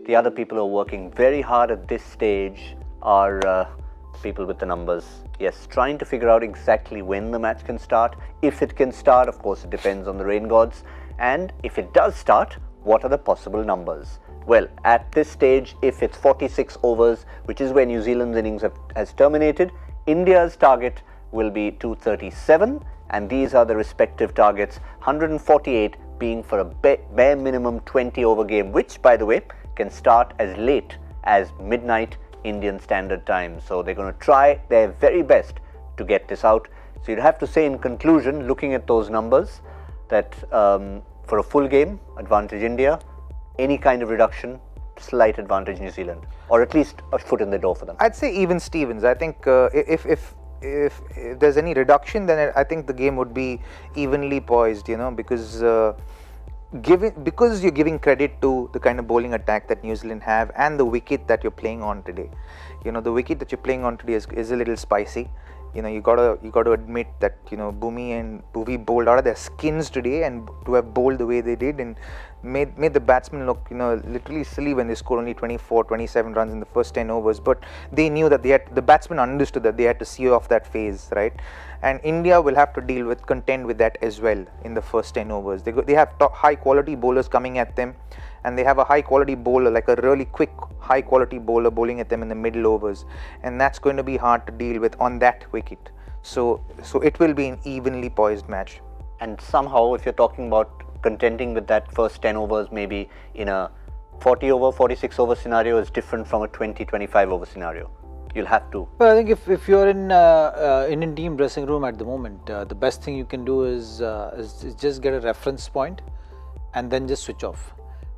The other people who are working very hard at this stage are people with the numbers. Yes, trying to figure out exactly when the match can start. If it can start, of course, it depends on the rain gods. And if it does start, what are the possible numbers? Well, at this stage, if it's 46 overs, which is where New Zealand's innings has terminated, India's target will be 237, and these are the respective targets, 148 being for a bare minimum 20 over game, which, by the way, can start as late as midnight Indian Standard Time. So they're going to try their very best to get this out. So you'd have to say in conclusion, looking at those numbers, that for a full game, advantage India, any kind of reduction, slight advantage New Zealand, or at least a foot in the door for them. I'd say even Stevens. I think if there's any reduction, then I think the game would be evenly poised, because you're giving credit to the kind of bowling attack that New Zealand have and the wicket that you're playing on today. The wicket that you're playing on today is a little spicy. You got to admit that Bhumi and Bhuvi bowled out of their skins today, and to have bowled the way they did and made the batsmen look literally silly when they scored only 27 runs in the first 10 overs. But they knew that the batsmen understood that they had to see off that phase, right? And India will have to contend with that as well in the first 10 overs. They have high quality bowlers coming at them, and they have a high quality bowler, like a really quick high quality bowler bowling at them in the middle overs, and that's going to be hard to deal with on that wicket. So it will be an evenly poised match. And somehow, if you're talking about contending with that first 10 overs, maybe in a 40 over, 46 over scenario is different from a 20, 25 over scenario. You'll have to. Well, I think if you're in Indian team dressing room at the moment, the best thing you can do is just get a reference point and then just switch off.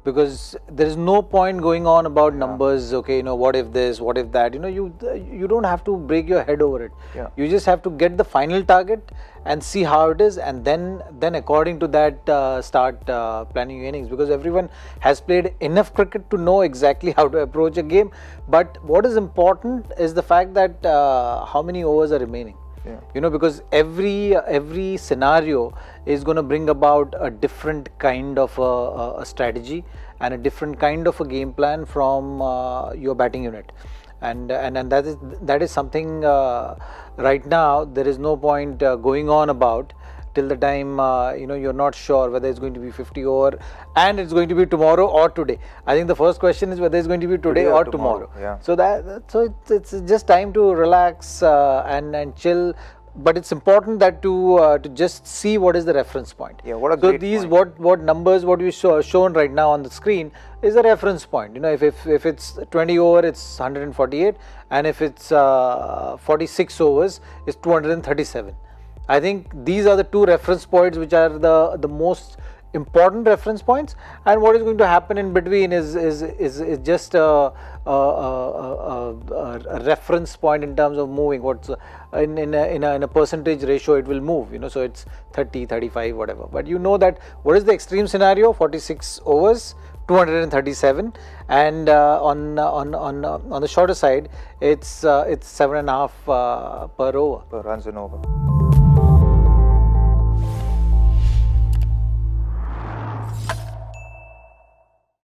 Because there is no point going on about numbers, okay, what if this, what if that, you don't have to break your head over it. Yeah. You just have to get the final target and see how it is, and then according to that start planning your innings, because everyone has played enough cricket to know exactly how to approach a game. But what is important is the fact that how many overs are remaining. Yeah. Because every scenario is going to bring about a different kind of a strategy and a different kind of a game plan from your batting unit, and that is something right now there is no point going on about till the time you're not sure whether it's going to be 50 over and it's going to be tomorrow or today. I think the first question is whether it's going to be today or tomorrow. Yeah. So it's just time to relax and chill. But it's important that to just see what is the reference point. Yeah, what a great point. What numbers what you shown right now on the screen is a reference point. If it's 20 over, it's 148, and if it's 46 overs, it's 237. I think these are the two reference points which are the most important reference points, and what is going to happen in between is just a reference point in terms of moving. What's in a percentage ratio it will move, so it's 30, 35, whatever. But that what is the extreme scenario? 46 overs, 237, and on the shorter side, it's 7.5 per over. Per runs and over.